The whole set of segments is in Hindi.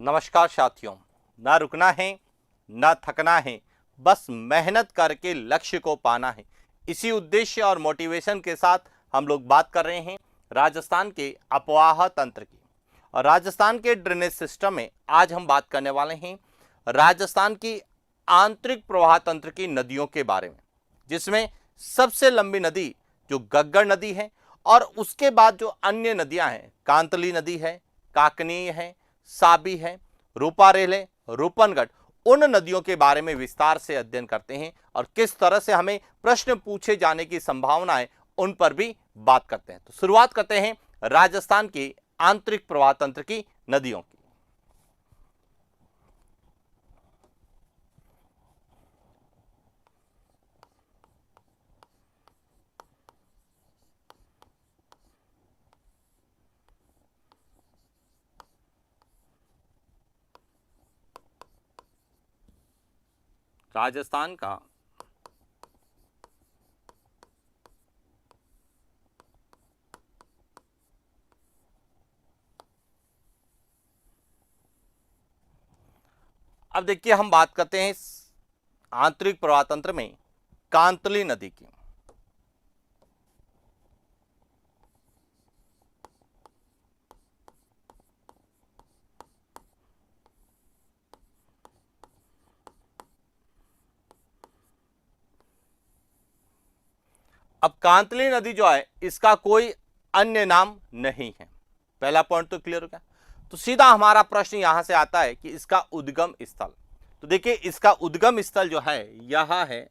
नमस्कार साथियों, ना रुकना है ना थकना है, बस मेहनत करके लक्ष्य को पाना है। इसी उद्देश्य और मोटिवेशन के साथ हम लोग बात कर रहे हैं राजस्थान के अपवाह तंत्र की। और राजस्थान के ड्रेनेज सिस्टम में आज हम बात करने वाले हैं राजस्थान की आंतरिक प्रवाह तंत्र की नदियों के बारे में, जिसमें सबसे लंबी नदी जो गग्गड़ नदी है और उसके बाद जो अन्य नदियां हैं, कांतली नदी है, काकनीय है, साबी है, रूपारेल है, रूपनगढ़, उन नदियों के बारे में विस्तार से अध्ययन करते हैं और किस तरह से हमें प्रश्न पूछे जाने की संभावना है उन पर भी बात करते हैं। तो शुरुआत करते हैं राजस्थान की आंतरिक प्रवाह तंत्र की नदियों की। राजस्थान का अब देखिए, हम बात करते हैं आंतरिक प्रवाह तंत्र में कांतली नदी की। अब कांतली नदी जो है इसका कोई अन्य नाम नहीं है। पहला पॉइंट तो क्लियर हो गया। तो सीधा हमारा प्रश्न यहां से आता है कि इसका उद्गम स्थल। तो देखिए, इसका उद्गम स्थल जो है यह है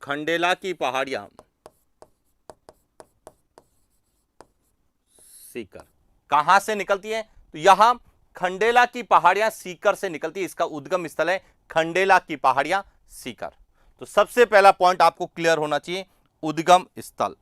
खंडेला की पहाड़ियां, सीकर। कहां से निकलती है? तो यहां खंडेला की पहाड़ियां सीकर से निकलती है। इसका उद्गम स्थल है खंडेला की पहाड़ियां, सीकर। तो सबसे पहला पॉइंट आपको क्लियर होना चाहिए, उद्गम स्थल।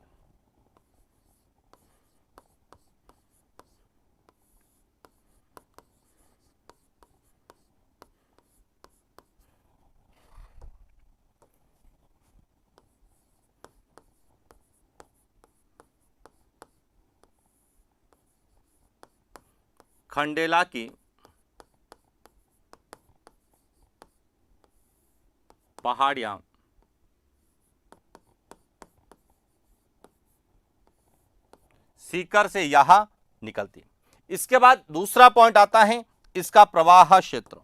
खंडेला की पहाड़ियां सीकर से यहां निकलती। इसके बाद दूसरा पॉइंट आता है इसका प्रवाह क्षेत्र।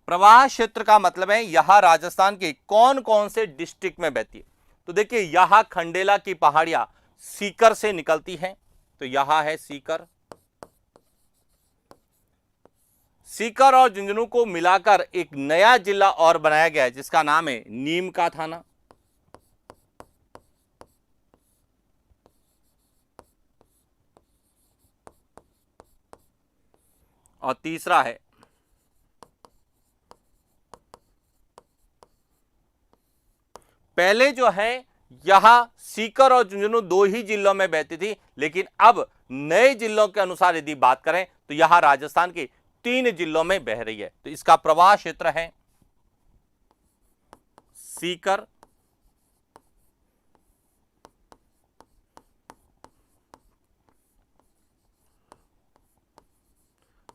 प्रवाह क्षेत्र का मतलब है यहां राजस्थान के कौन कौन से डिस्ट्रिक्ट में बहती है। तो देखिए, यहां खंडेला की पहाड़ियां सीकर से निकलती हैं। तो यहां है सीकर। सीकर और झुंझुनू को मिलाकर एक नया जिला और बनाया गया है जिसका नाम है नीम का थाना। और तीसरा है पहले जो है यहां सीकर और झुंझुनू दो ही जिलों में बहती थी, लेकिन अब नए जिलों के अनुसार यदि बात करें तो यहां राजस्थान के 3 जिलों में बह रही है। तो इसका प्रवाह क्षेत्र है सीकर,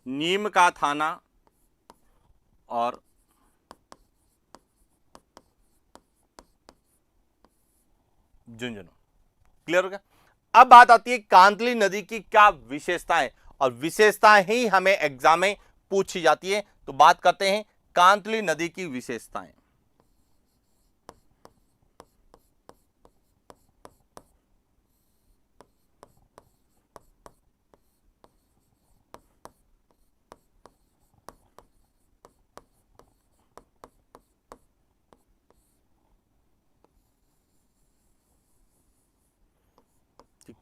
नीम का थाना और झुंझुनू। क्लियर हो गया। अब बात आती है कांतली नदी की क्या विशेषताएं, और विशेषताएं ही हमें एग्जाम में पूछी जाती है। तो बात करते हैं कांतली नदी की विशेषताएं।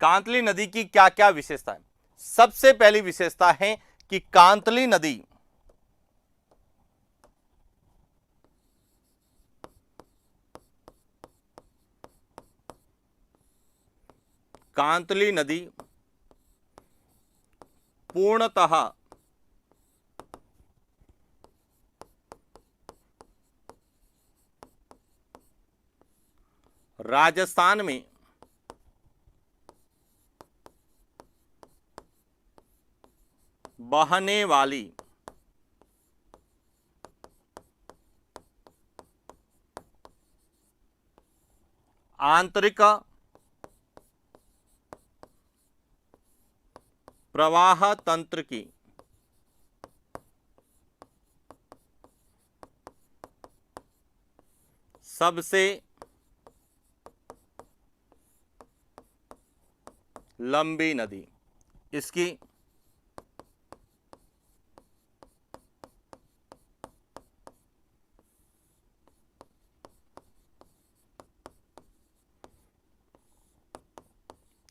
कांतली नदी की क्या क्या विशेषता है? सबसे पहली विशेषता है कि कांतली नदी कांतली नदी पूर्णतः राजस्थान में बहने वाली आंतरिक प्रवाह तंत्र की सबसे लंबी नदी। इसकी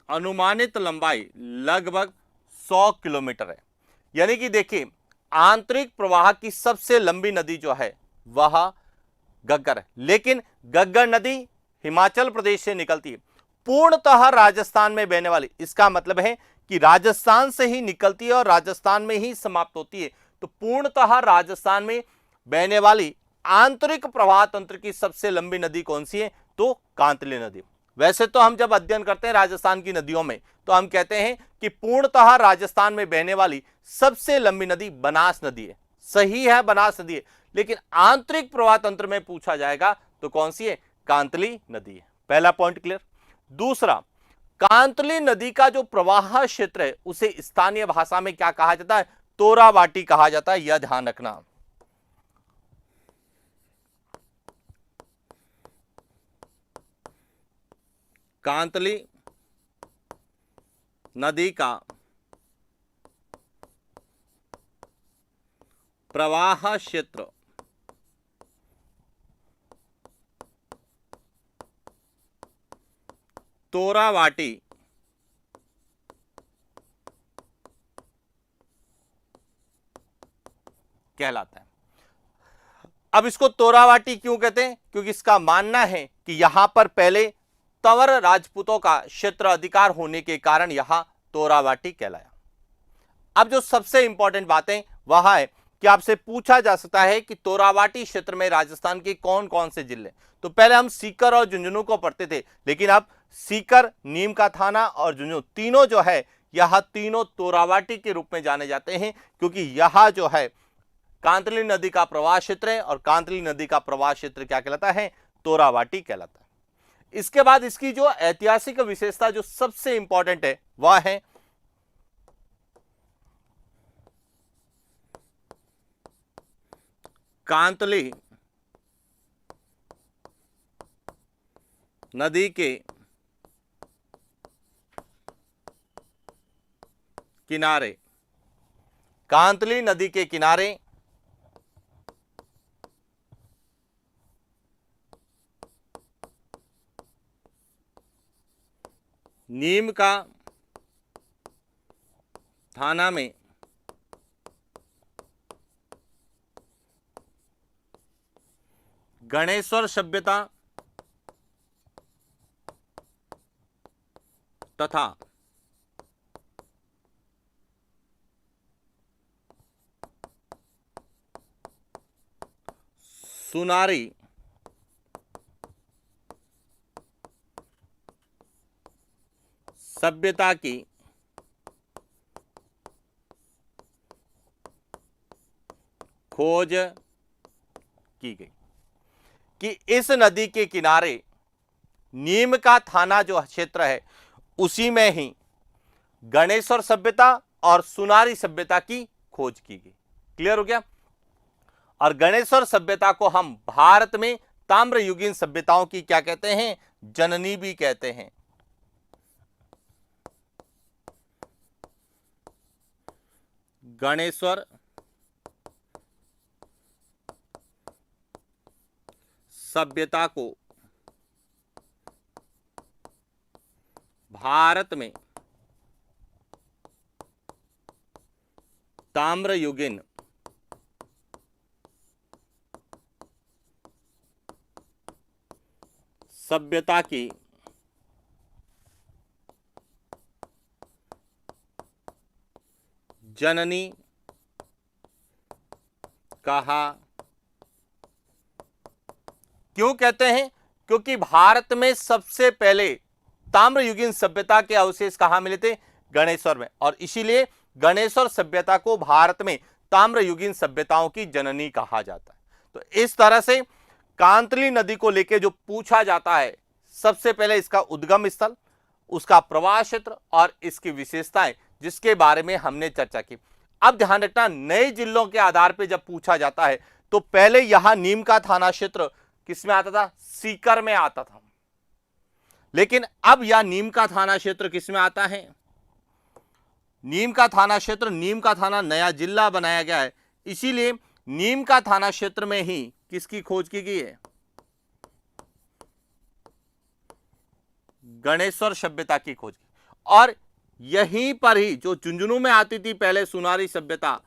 अनुमानित लंबाई लगभग 100 किलोमीटर है। यानी कि देखिए, आंतरिक प्रवाह की सबसे लंबी नदी जो है वह गग्गर है, लेकिन गग्गर नदी हिमाचल प्रदेश से निकलती है, पूर्णतः राजस्थान में बहने वाली। इसका मतलब है कि राजस्थान से ही निकलती है और राजस्थान में ही समाप्त होती है। तो पूर्णतः राजस्थान में बहने वाली आंतरिक प्रवाह तंत्र की सबसे लंबी नदी कौन सी है? तो कांतली नदी। वैसे तो हम जब अध्ययन करते हैं राजस्थान की नदियों में, तो हम कहते हैं कि पूर्णतः राजस्थान में बहने वाली सबसे लंबी नदी बनास नदी है। सही है, बनास नदी है, लेकिन आंतरिक प्रवाह तंत्र में पूछा जाएगा तो कौन सी है? कांतली नदी है। पहला पॉइंट क्लियर। दूसरा, कांतली नदी का जो प्रवाह क्षेत्र है उसे स्थानीय भाषा में क्या कहा जाता है? तोरावाटी कहा जाता है, यह ध्यान रखना। कांतली नदी का प्रवाह क्षेत्र तोरावाटी कहलाता है। अब इसको तोरावाटी क्यों कहते हैं? क्योंकि इसका मानना है कि यहां पर पहले तंवर राजपूतों का क्षेत्र अधिकार होने के कारण यहां तोरावाटी कहलाया। अब जो सबसे इंपॉर्टेंट बातें वह है कि आपसे पूछा जा सकता है कि तोरावाटी क्षेत्र में राजस्थान के कौन कौन से जिले। तो पहले हम सीकर और झुंझुनू को पढ़ते थे, लेकिन अब सीकर, नीम का थाना और झुंझुनू तीनों जो है यह तीनों तोरावाटी के रूप में जाने जाते हैं, क्योंकि यह जो है कांतली नदी का प्रवाह क्षेत्र है और कांतली नदी का प्रवाह क्षेत्र क्या कहलाता है? तोरावाटी कहलाता है। इसके बाद इसकी जो ऐतिहासिक विशेषता जो सबसे इंपॉर्टेंट है वह है कांतली नदी के किनारे, कांतली नदी के किनारे नीम का थाना में गणेश्वर सभ्यता तथा सुनारी सभ्यता की खोज की गई। कि इस नदी के किनारे नीम का थाना जो क्षेत्र है उसी में ही गणेश्वर सभ्यता और सुनारी सभ्यता की खोज की गई। क्लियर हो गया? और गणेश्वर सभ्यता को हम भारत में ताम्रयुगीन सभ्यताओं की क्या कहते हैं? जननी भी कहते हैं। गणेश्वर सभ्यता को भारत में ताम्रयुगीन सभ्यता की जननी कहा। क्यों कहते हैं? क्योंकि भारत में सबसे पहले ताम्रयुगीन सभ्यता के अवशेष कहां मिले थे? गणेश्वर में। और इसीलिए गणेश्वर सभ्यता को भारत में ताम्रयुगीन सभ्यताओं की जननी कहा जाता है। तो इस तरह से कांतली नदी को लेकर जो पूछा जाता है, सबसे पहले इसका उद्गम स्थल, उसका प्रवाह क्षेत्र और इसकी विशेषताएं, जिसके बारे में हमने चर्चा की। अब ध्यान रखना, नए जिलों के आधार पर जब पूछा जाता है तो पहले यहां नीम का थाना क्षेत्र किसमें आता था? सीकर में आता था। लेकिन अब यह नीम का थाना क्षेत्र किसमें आता है? नीम का थाना क्षेत्र, नीम का थाना नया जिला बनाया गया है, इसीलिए नीम का थाना क्षेत्र में ही किसकी खोज की गई है? गणेश्वर सभ्यता की खोज की। और यहीं पर ही जो झुंझुनू में आती थी पहले सुनारी सभ्यता,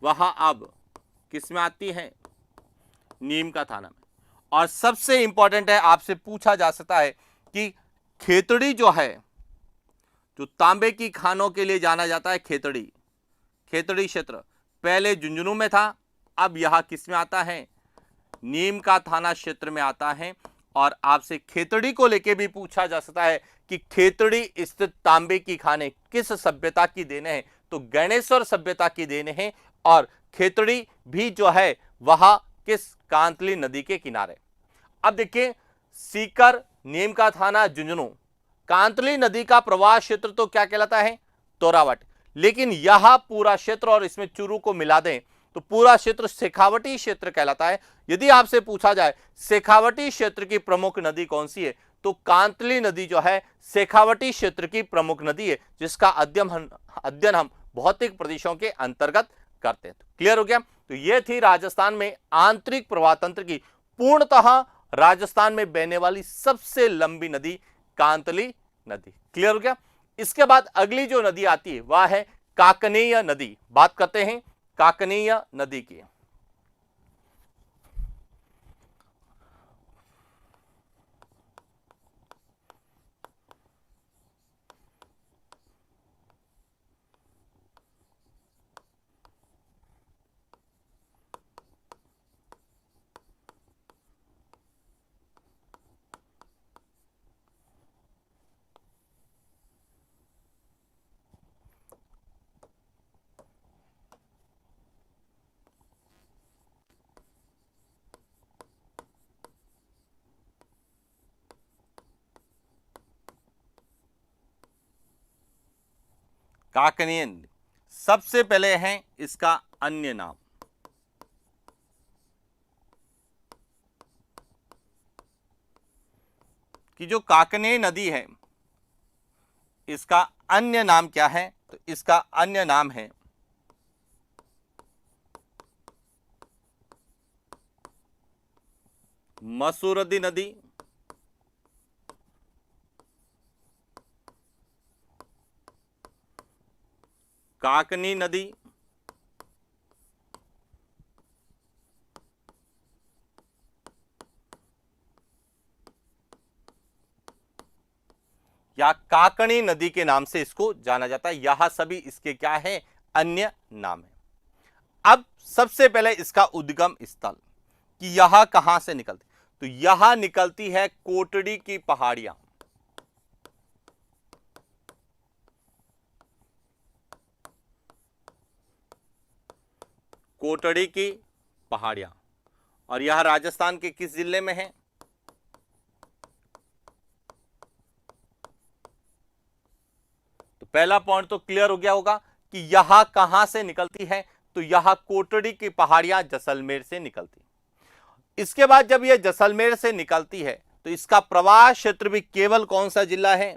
वह अब किस में आती है? नीम का थाना में। और सबसे इंपॉर्टेंट है, आपसे पूछा जा सकता है कि खेतड़ी जो है, जो तांबे की खानों के लिए जाना जाता है, खेतड़ी, खेतड़ी क्षेत्र पहले झुंझुनू में था, अब यह किस में आता है? नीम का थाना क्षेत्र में आता है। और आपसे खेतड़ी को लेके भी पूछा जा सकता है कि खेतड़ी स्थित तांबे की खाने किस सभ्यता की देने हैं? तो गणेश्वर सभ्यता की देने हैं। और खेतड़ी भी जो है वह किस? कांतली नदी के किनारे। अब देखिए, सीकर, नीम का थाना, झुंझुनू, कांतली नदी का प्रवाह क्षेत्र तो क्या कहलाता है? तोरावट। लेकिन यह पूरा क्षेत्र और इसमें चूरू को मिला दें तो पूरा क्षेत्र शेखावटी क्षेत्र कहलाता है। यदि आपसे पूछा जाए शेखावटी क्षेत्र की प्रमुख नदी कौन सी है, तो कांतली नदी जो है शेखावटी क्षेत्र की प्रमुख नदी है, जिसका अध्ययन हम भौतिक प्रदेशों के अंतर्गत करते हैं। तो क्लियर हो गया? तो यह थी राजस्थान में आंतरिक प्रवाह तंत्र की, पूर्णतः राजस्थान में बहने वाली सबसे लंबी नदी कांतली नदी। क्लियर हो गया? इसके बाद अगली जो नदी आती है वह है काकनेय नदी। बात करते हैं काकनेय नदी की। काकनेय नदी सबसे पहले है इसका अन्य नाम। कि जो काकनेय नदी है इसका अन्य नाम क्या है? तो इसका अन्य नाम है मसूरदी नदी, काकनी नदी, या काकनी नदी के नाम से इसको जाना जाता है। यह सभी इसके क्या है? अन्य नाम है। अब सबसे पहले इसका उद्गम स्थल कि यह कहां से निकलती, तो यह निकलती है कोटड़ी की पहाड़ियां। कोटड़ी की पहाड़ियां, और यह राजस्थान के किस जिले में है? तो पहला पॉइंट तो क्लियर हो गया होगा कि यह कहां से निकलती है, तो यह कोटड़ी की पहाड़ियां जैसलमेर से निकलती। इसके बाद जब यह जैसलमेर से निकलती है तो इसका प्रवाह क्षेत्र भी केवल कौन सा जिला है?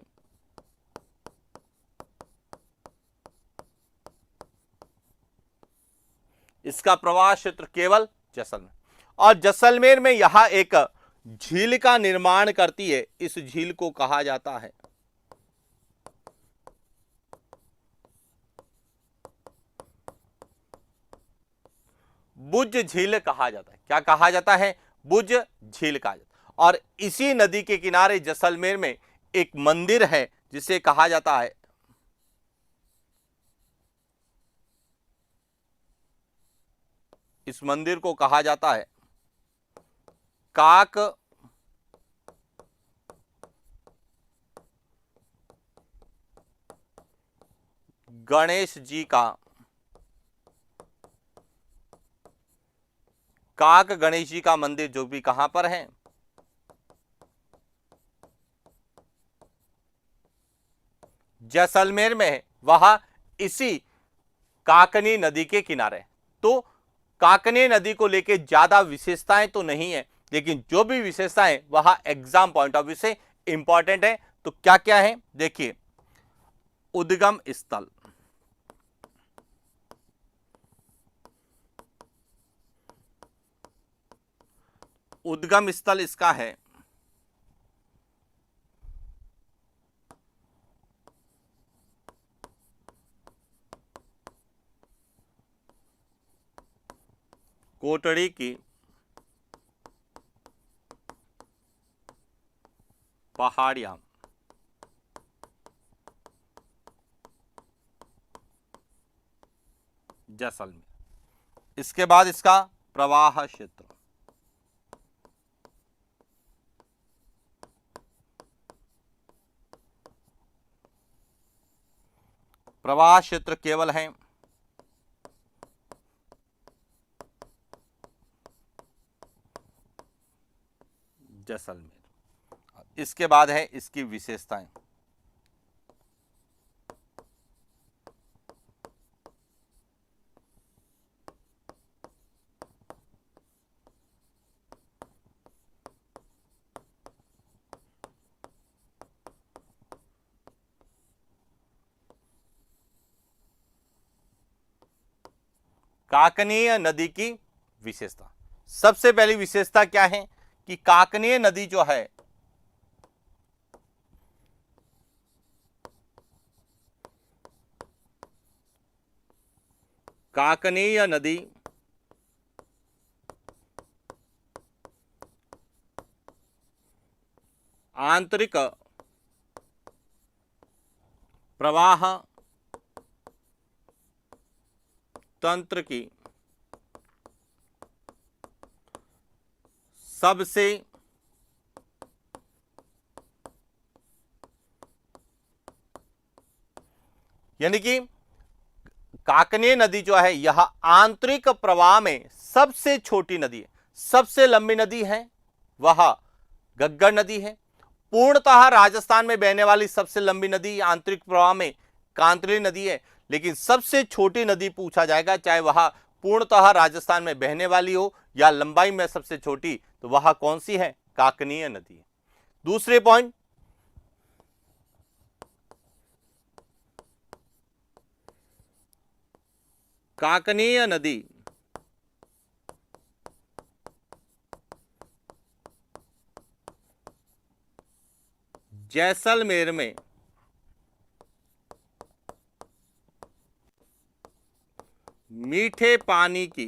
इसका प्रवाह क्षेत्र केवल जैसलमेर। और जैसलमेर में यह एक झील का निर्माण करती है। इस झील को कहा जाता है बुज झील कहा जाता है। क्या कहा जाता है? बुज झील कहा जाता है। और इसी नदी के किनारे जैसलमेर में एक मंदिर है जिसे कहा जाता है इस मंदिर को कहा जाता है काक गणेश जी का, काक गणेश जी का मंदिर जो भी कहां पर है, जैसलमेर में है, वह इसी काकनी नदी के किनारे। तो काकनी नदी को लेके ज्यादा विशेषताएं तो नहीं है, लेकिन जो भी विशेषताएं वह एग्जाम पॉइंट ऑफ व्यू से इंपॉर्टेंट है। तो क्या क्या है देखिए, उद्गम स्थल, उद्गम स्थल इसका है कोटड़ी की पहाड़ियां, जैसलमेर। इसके बाद इसका प्रवाह क्षेत्र, प्रवाह क्षेत्र केवल है जैसलमेर। इसके बाद है इसकी विशेषताएं, काकनीय नदी की विशेषता। सबसे पहली विशेषता क्या है कि काकनीय नदी जो है काकनीय नदी आंतरिक प्रवाह तंत्र की सबसे यानी कि काकनीय नदी जो है यह आंतरिक प्रवाह में सबसे छोटी नदी है। सबसे लंबी नदी है वह गग्गर नदी है। पूर्णतः राजस्थान में बहने वाली सबसे लंबी नदी आंतरिक प्रवाह में कांतली नदी है, लेकिन सबसे छोटी नदी पूछा जाएगा, चाहे वह पूर्णतः राजस्थान में बहने वाली हो या लंबाई में सबसे छोटी, तो वह कौन सी है? काकनीय नदी है। दूसरे पॉइंट, काकनीय नदी जैसलमेर में मीठे पानी की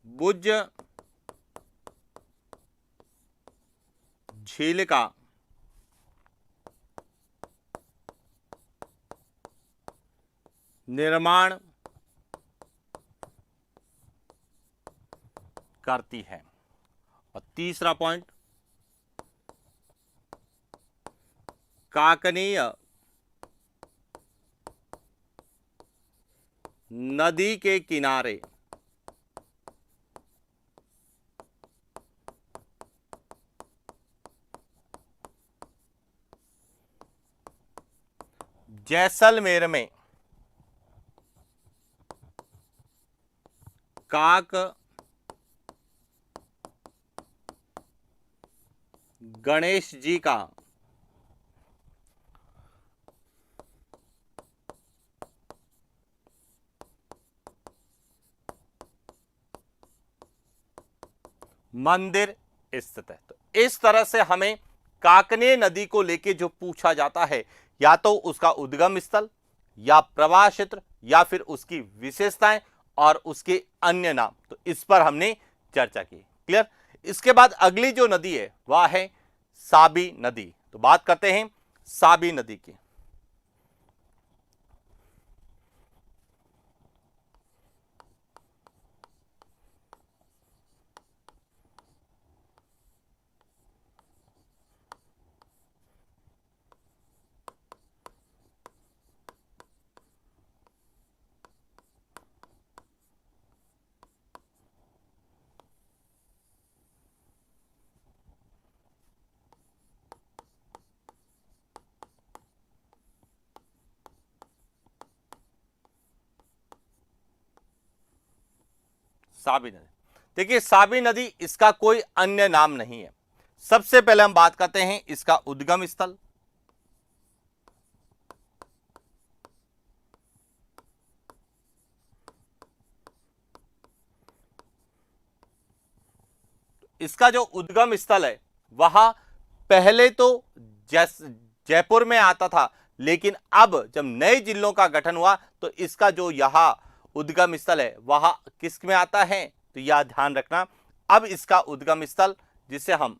बुझ झील का निर्माण करती है। और तीसरा पॉइंट, काकनीय नदी के किनारे जैसलमेर में काक गणेश जी का मंदिर स्थित है। तो इस तरह से हमें काकनीय नदी को लेके जो पूछा जाता है, या तो उसका उद्गम स्थल या प्रवाह क्षेत्र या फिर उसकी विशेषताएं और उसके अन्य नाम, तो इस पर हमने चर्चा की। क्लियर? इसके बाद अगली जो नदी है वह है साबी नदी। तो बात करते हैं साबी नदी की। साबी नदी। देखिए साबी नदी इसका कोई अन्य नाम नहीं है। सबसे पहले हम बात करते हैं इसका उद्गम स्थल। इसका जो उद्गम स्थल है वह पहले तो जयपुर में आता था, लेकिन अब जब नए जिलों का गठन हुआ तो इसका जो यहां उद्गम स्थल है वह किस में आता है, तो यह ध्यान रखना। अब इसका उद्गम स्थल जिसे हम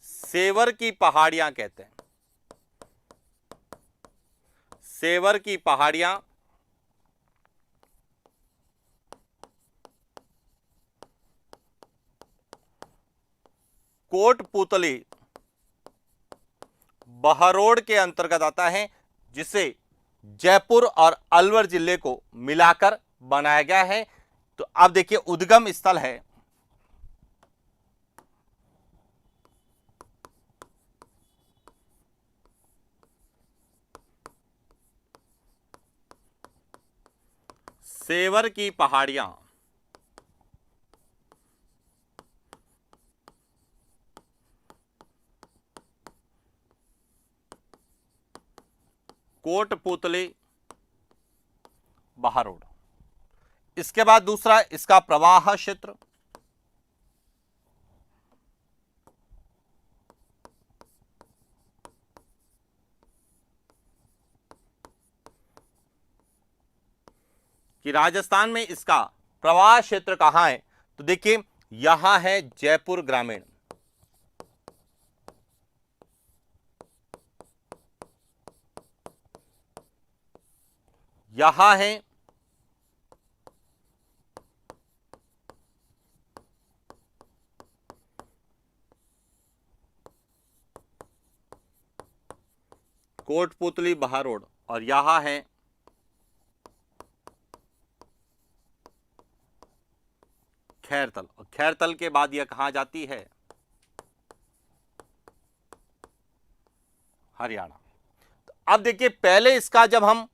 सेवर की पहाड़ियां कहते हैं, सेवर की पहाड़ियां कोटपुतली बहरोड के अंतर्गत आता है, जिसे जयपुर और अलवर जिले को मिलाकर बनाया गया है। तो अब देखिए उद्गम स्थल है सेवर की पहाड़ियां। कोटपुतली बहरोड। इसके बाद दूसरा इसका प्रवाह क्षेत्र। कि राजस्थान में इसका प्रवाह क्षेत्र कहां है, तो देखिए यहां है जयपुर ग्रामीण, यहां है कोटपुतली बहरोड, और यहां है खैरतल। और खैरतल के बाद यह कहां जाती है, हरियाणा। तो अब देखिए पहले इसका जब हम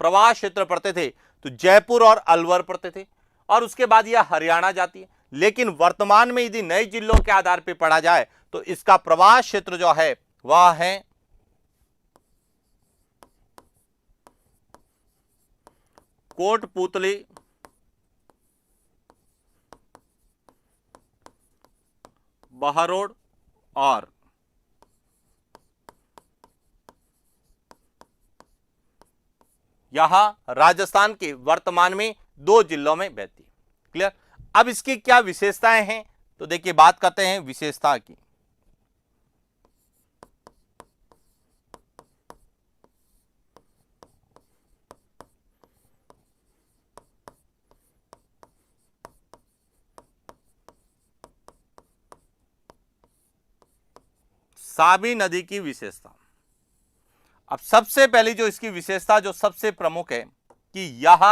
प्रवाह क्षेत्र पढ़ते थे तो जयपुर और अलवर पढ़ते थे, और उसके बाद यह हरियाणा जाती है। लेकिन वर्तमान में यदि नए जिलों के आधार पर पढ़ा जाए तो इसका प्रवाह क्षेत्र जो है वह है कोटपुतली बहरोड और यहां राजस्थान के वर्तमान में 2 जिलों में बहती है। क्लियर। अब इसकी क्या विशेषताएं हैं, तो देखिए बात करते हैं विशेषता की। साबी नदी की विशेषता। अब सबसे पहली जो इसकी विशेषता जो सबसे प्रमुख है कि यह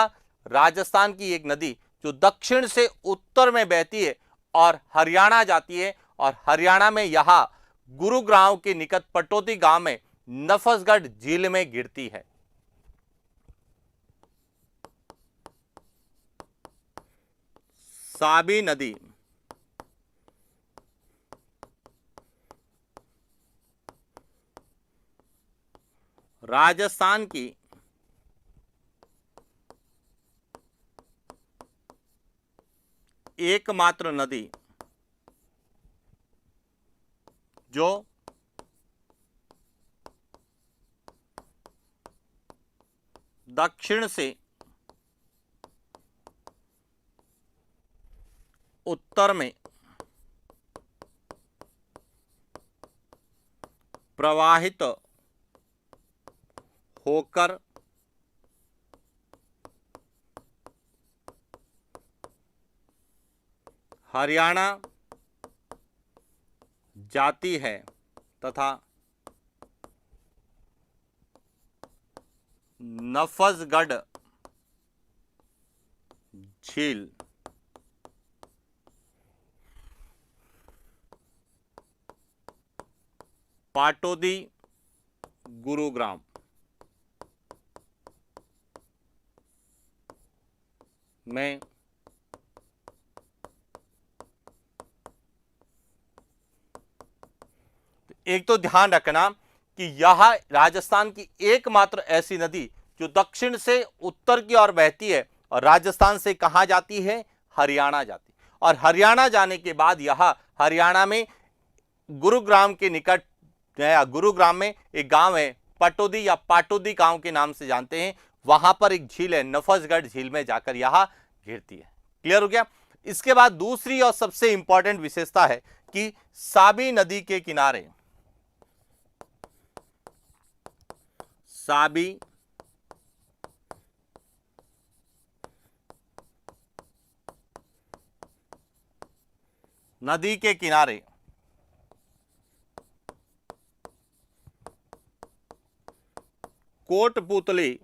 राजस्थान की एक नदी जो दक्षिण से उत्तर में बहती है और हरियाणा जाती है, और हरियाणा में यह गुरुग्राम के निकट पटौदी गांव में नफसगढ़ झील में गिरती है। साबी नदी राजस्थान की एकमात्र नदी जो दक्षिण से उत्तर में प्रवाहित होकर हरियाणा जाती है तथा नफसगढ़ झील पाटौदी गुरुग्राम में एक तो ध्यान रखना कि यह राजस्थान की एकमात्र ऐसी नदी जो दक्षिण से उत्तर की ओर बहती है और राजस्थान से कहां जाती है, हरियाणा जाती है। और हरियाणा जाने के बाद यह हरियाणा में गुरुग्राम के निकट, गुरुग्राम में एक गांव है पटोदी या पाटोदी गांव के नाम से जानते हैं, वहां पर एक झील है, नफसगढ़ झील में जाकर यह गिरती है। क्लियर हो गया। इसके बाद दूसरी और सबसे इंपॉर्टेंट विशेषता है कि साबी नदी के किनारे, साबी नदी के किनारे कोटपुतली,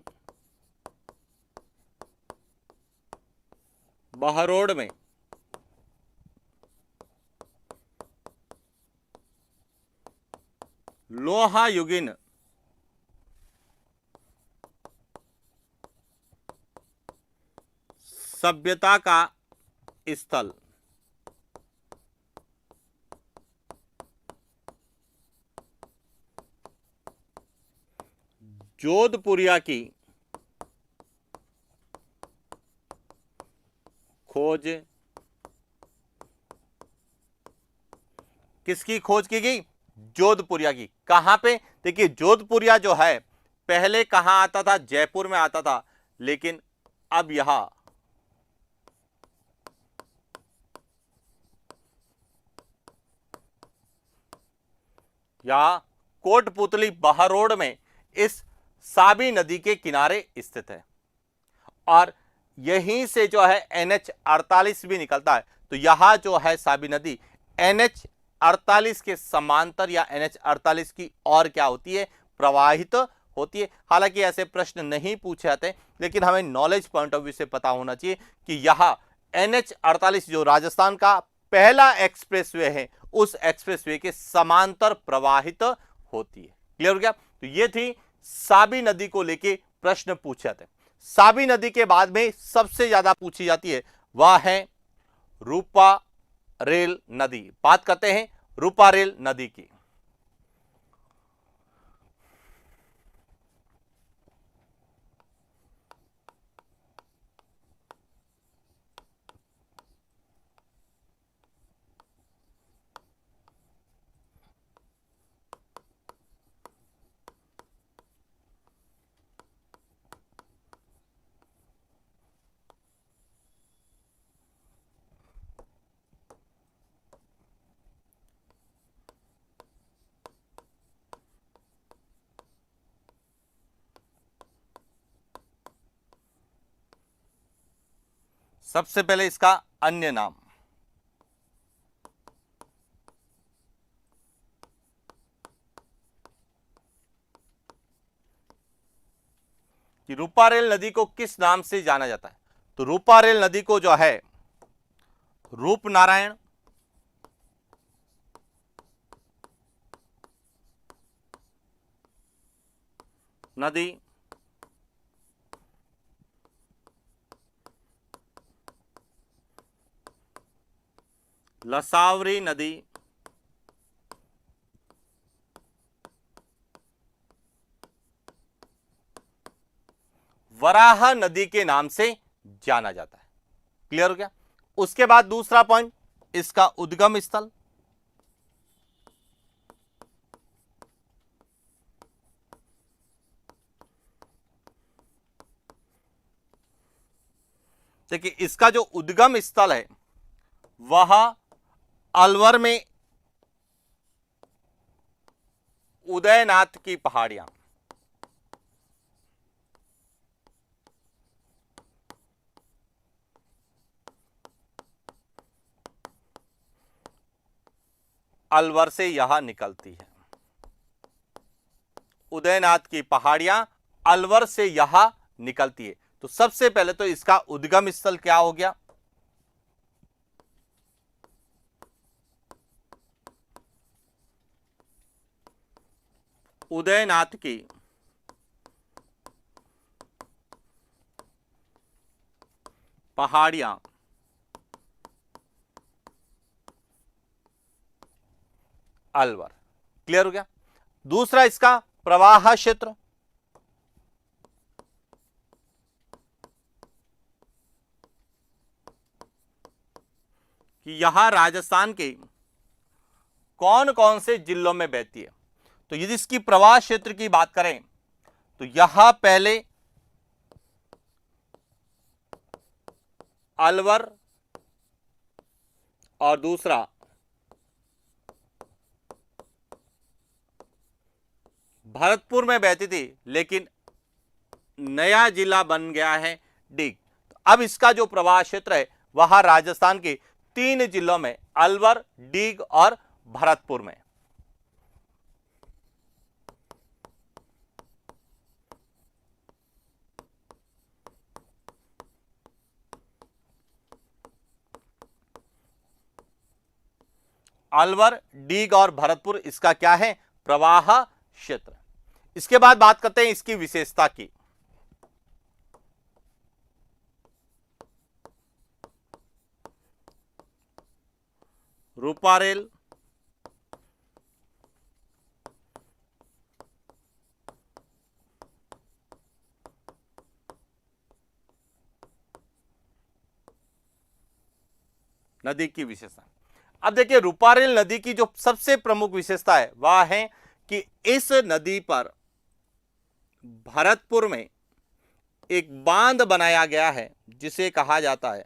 बहरोड में लोहायुगीन सभ्यता का स्थल, जोधपुरिया की खोज, किसकी खोज की गई, जोधपुरिया की। कहां पे, देखिए जोधपुरिया जो है पहले कहां आता था, जयपुर में आता था, लेकिन अब यहां कोटपुतली बहरोड में इस साबी नदी के किनारे स्थित है। और यहीं से जो है NH 48 भी निकलता है। तो यहां जो है साबी नदी NH 48 के समांतर या NH 48 की और क्या होती है, प्रवाहित होती है। हालांकि ऐसे प्रश्न नहीं पूछे जाते, लेकिन हमें नॉलेज पॉइंट ऑफ व्यू से पता होना चाहिए कि यह NH 48 जो राजस्थान का पहला एक्सप्रेसवे है, उस एक्सप्रेसवे के समांतर प्रवाहित होती है। क्लियर हो गया। तो ये थी साबी नदी को लेके प्रश्न पूछे जाते हैं। साबी नदी के बाद में सबसे ज्यादा पूछी जाती है वह है रूपा रेल नदी। बात करते हैं रूपा रेल नदी की। सबसे पहले इसका अन्य नाम, कि रूपा रेल नदी को किस नाम से जाना जाता है। तो रूपा रेल नदी को जो है रूपनारायण, नदी, लसावरी नदी, वराह नदी के नाम से जाना जाता है। क्लियर हो गया। उसके बाद दूसरा पॉइंट, इसका उद्गम स्थल, देखिए इसका जो उद्गम स्थल है वह अलवर में उदयनाथ की पहाड़ियां, अलवर से यहां निकलती है। उदयनाथ की पहाड़ियां अलवर से यहां निकलती है। तो सबसे पहले तो इसका उद्गम स्थल क्या हो गया, उदयनाथ की पहाड़ियां, अलवर। क्लियर हो गया। दूसरा इसका प्रवाह क्षेत्र, कि यहां राजस्थान के कौन कौन से जिलों में बहती है। तो यदि इसकी प्रवाह क्षेत्र की बात करें तो यहां पहले अलवर और दूसरा भरतपुर में बहती थी, लेकिन नया जिला बन गया है डीग। अब इसका जो प्रवाह क्षेत्र है वह राजस्थान के 3 जिलों में, अलवर, डीग और भरतपुर में। अलवर, डीग और भरतपुर इसका क्या है, प्रवाह क्षेत्र। इसके बाद बात करते हैं इसकी विशेषता की। रूपारेल, नदी की विशेषता। अब देखिए रूपारेल नदी की जो सबसे प्रमुख विशेषता है वह है कि इस नदी पर भरतपुर में एक बांध बनाया गया है जिसे कहा जाता है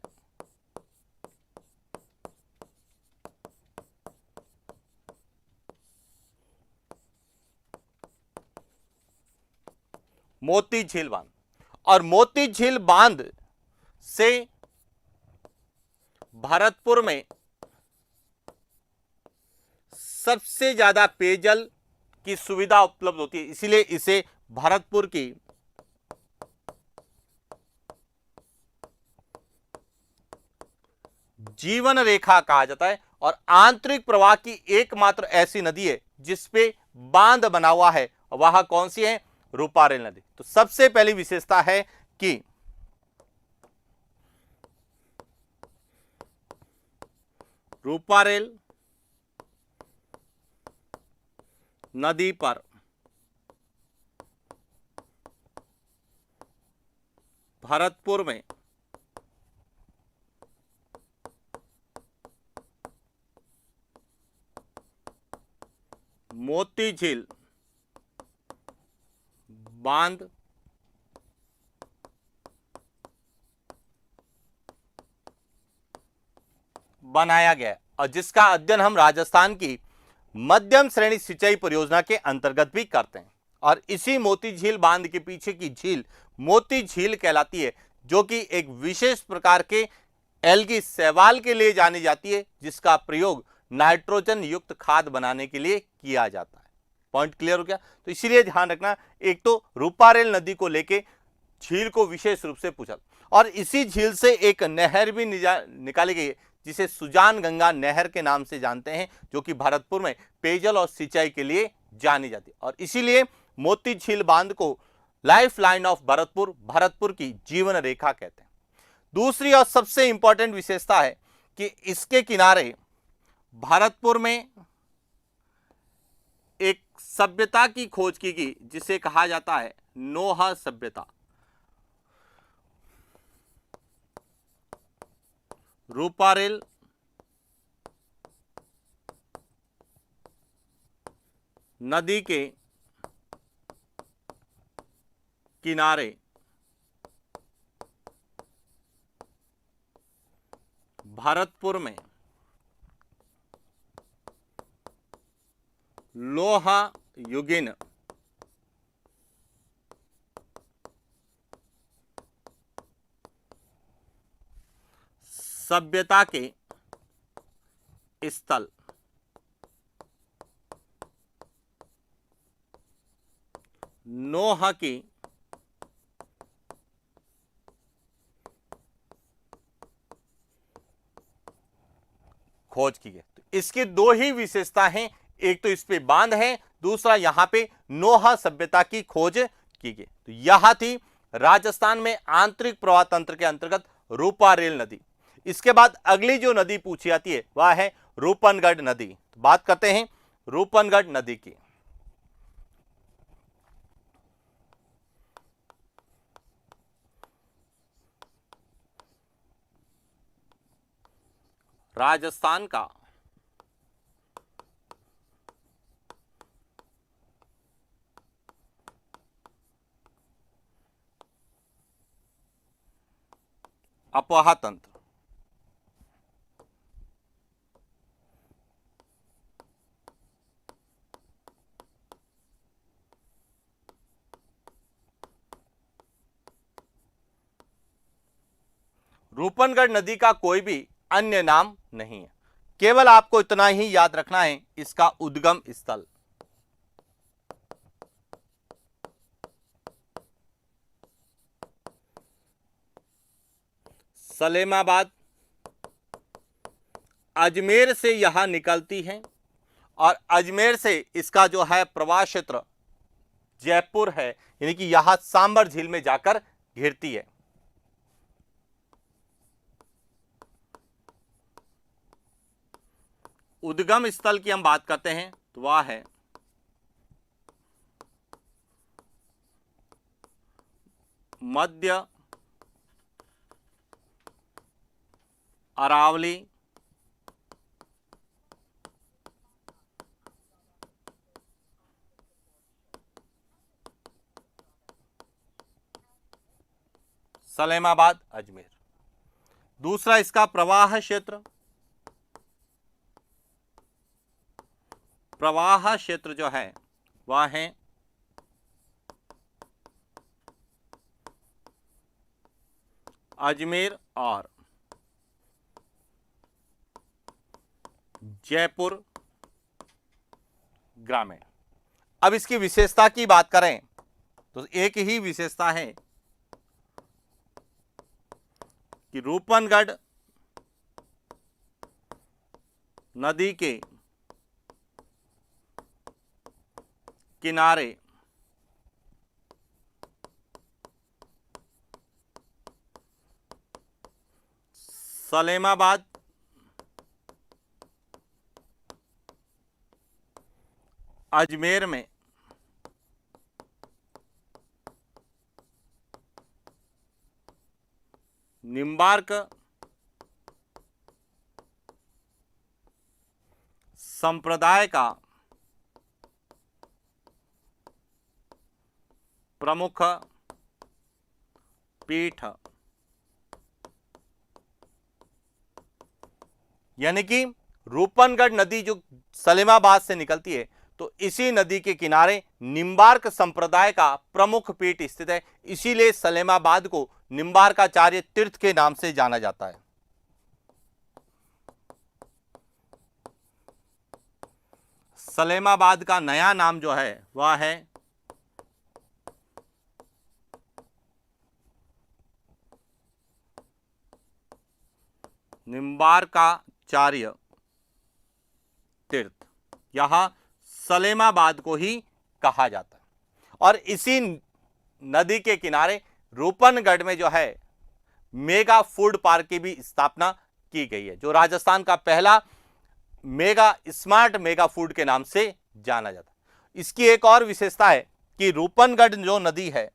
मोती झील बांध। और मोती झील बांध से भरतपुर में सबसे ज्यादा पेयजल की सुविधा उपलब्ध होती है, इसीलिए इसे भरतपुर की जीवन रेखा कहा जाता है। और आंतरिक प्रवाह की एकमात्र ऐसी नदी है जिसपे बांध बना हुआ है, वह कौन सी है, रूपारेल नदी। तो सबसे पहली विशेषता है कि रूपारेल नदी पर भरतपुर में मोती झील बांध बनाया गया और जिसका अध्ययन हम राजस्थान की मध्यम श्रेणी सिंचाई परियोजना के अंतर्गत भी करते हैं। और इसी मोती झील बांध के पीछे की झील मोती झील कहलाती है, जो कि एक विशेष प्रकार के एल्गी शैवाल के लिए जानी जाती है, जिसका प्रयोग नाइट्रोजन युक्त खाद बनाने के लिए किया जाता है। पॉइंट क्लियर हो गया। तो इसीलिए ध्यान रखना, एक तो रूपारेल नदी को लेके झील को विशेष रूप से पूछा, और इसी झील से एक नहर भी निकाली गई है जिसे सुजान गंगा नहर के नाम से जानते हैं, जो कि भरतपुर में पेयजल और सिंचाई के लिए जानी जाती है। और इसीलिए मोती झील बांध को life line of Bharatpur, Bharatpur की जीवन रेखा कहते हैं। दूसरी और सबसे इंपॉर्टेंट विशेषता है कि इसके किनारे भरतपुर में एक सभ्यता की खोज की गई जिसे कहा जाता है नोहा सभ्यता। रूपारेल नदी के किनारे भरतपुर में लोहा युगीन सभ्यता के स्थल नोहा की खोज की गई। तो इसकी दो ही विशेषता हैं, एक तो इस पे बांध है, दूसरा यहां पे नोहा सभ्यता की खोज की गई। तो यह थी राजस्थान में आंतरिक प्रवाह तंत्र के अंतर्गत रूपा रेल नदी। इसके बाद अगली जो नदी पूछी जाती है वह है रूपनगढ़ नदी। तो बात करते हैं रूपनगढ़ नदी की। राजस्थान का अफवाह तंत्र। रूपनगढ़ नदी का कोई भी अन्य नाम नहीं है, केवल आपको इतना ही याद रखना है इसका उद्गम स्थल। सलेमाबाद अजमेर से यहां निकलती है और अजमेर से इसका जो है प्रवाह क्षेत्र जयपुर है, यानी कि यहां सांबर झील में जाकर घिरती है। उद्गम स्थल की हम बात करते हैं तो वह है मध्य अरावली सलेमाबाद अजमेर। दूसरा इसका प्रवाह क्षेत्र, प्रवाह क्षेत्र जो है वह है अजमेर और जयपुर ग्रामीण। अब इसकी विशेषता की बात करें तो एक ही विशेषता है कि रूपनगढ़ नदी के किनारे सलेमाबाद अजमेर में निम्बार्क संप्रदाय का प्रमुख पीठ, यानी कि रूपनगढ़ नदी जो सलेमाबाद से निकलती है तो इसी नदी के किनारे निम्बार्क संप्रदाय का प्रमुख पीठ स्थित है, इसीलिए सलेमाबाद को निम्बार्काचार्य तीर्थ के नाम से जाना जाता है। सलेमाबाद का नया नाम जो है वह है निम्बार्काचार्य तीर्थ। यहां सलेमाबाद को ही कहा जाता है। और इसी नदी के किनारे रूपनगढ़ में जो है मेगा फूड पार्क की भी स्थापना की गई है, जो राजस्थान का पहला मेगा स्मार्ट मेगा फूड के नाम से जाना जाता है। इसकी एक और विशेषता है कि रूपनगढ़ जो नदी है,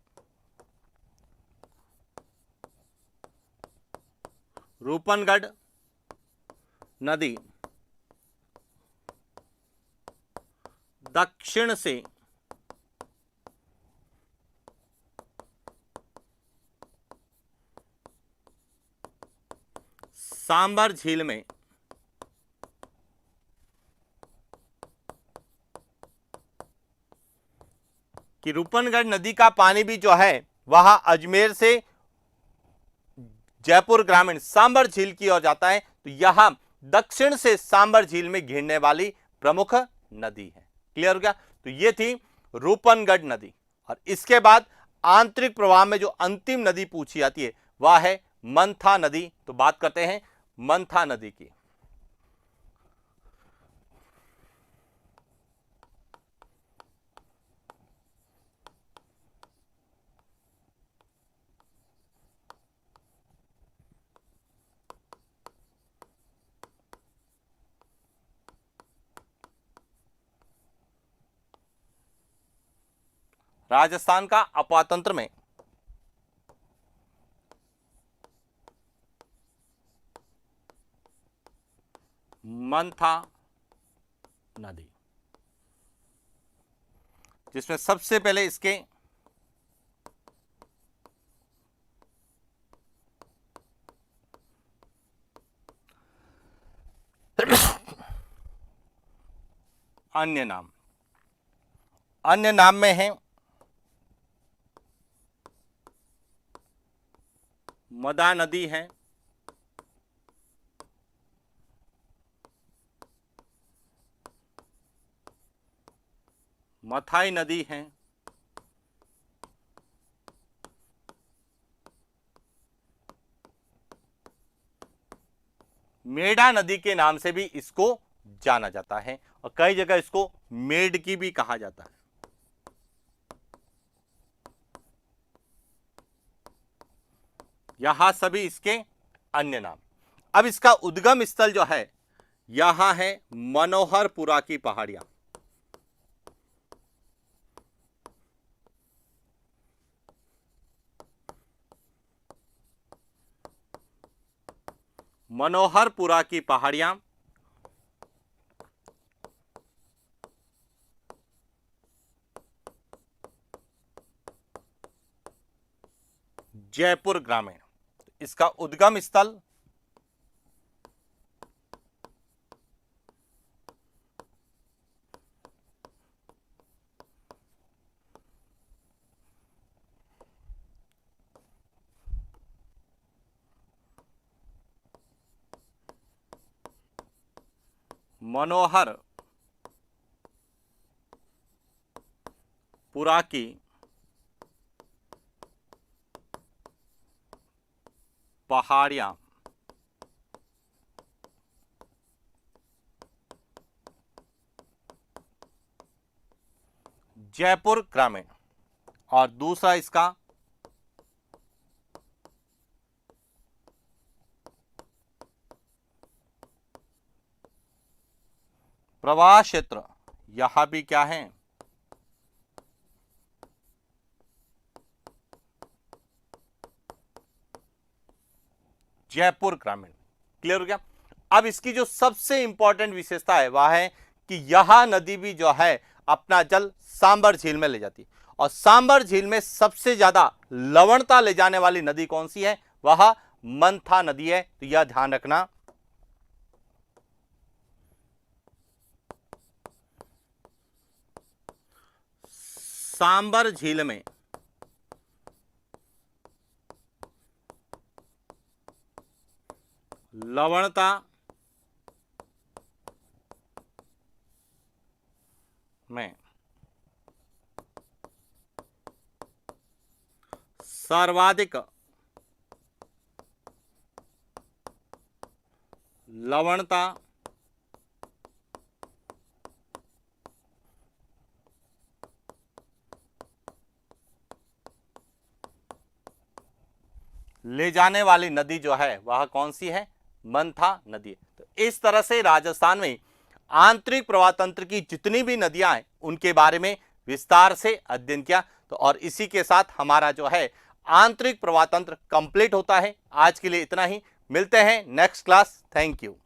रूपनगढ़ नदी दक्षिण से सांबर झील में कि रूपनगढ़ नदी का पानी भी जो है वह अजमेर से जयपुर ग्रामीण सांबर झील की ओर जाता है, तो यह दक्षिण से सांबर झील में घिरने वाली प्रमुख नदी है। क्लियर हो गया? तो ये थी रूपनगढ़ नदी। और इसके बाद आंतरिक प्रवाह में जो अंतिम नदी पूछी जाती है वह है मंथा नदी। तो बात करते हैं मंथा नदी की। राजस्थान का अपातंत्र में मंथा नदी, जिसमें सबसे पहले इसके अन्य नाम में है मदा नदी है, मथाई नदी है, मेडा नदी के नाम से भी इसको जाना जाता है और कई जगह इसको मेडकी भी कहा जाता है। यहां सभी इसके अन्य नाम। अब इसका उद्गम स्थल जो है यहां है मनोहरपुरा की पहाड़ियां। मनोहरपुरा की पहाड़ियां जयपुर ग्रामीण। इसका उद्गम स्थल मनोहरपुरा की पहाड़ियां जयपुर ग्रामीण। और दूसरा इसका प्रवाह क्षेत्र, यहां भी क्या है जयपुर ग्रामीण। क्लियर हो गया। अब इसकी जो सबसे इंपॉर्टेंट विशेषता है वह है कि यह नदी भी जो है अपना जल सांबर झील में ले जाती है और सांबर झील में सबसे ज्यादा लवणता ले जाने वाली नदी कौन सी है, वह मंथा नदी है। तो यह ध्यान रखना। सांबर झील में लवणता में सर्वाधिक लवणता ले जाने वाली नदी जो है वह कौन सी है, मंथा नदी। तो इस तरह से राजस्थान में आंतरिक प्रवाह तंत्र की जितनी भी नदियां हैं उनके बारे में विस्तार से अध्ययन किया। तो और इसी के साथ हमारा जो है आंतरिक प्रवाह तंत्र कंप्लीट होता है। आज के लिए इतना ही, मिलते हैं नेक्स्ट क्लास। Thank you.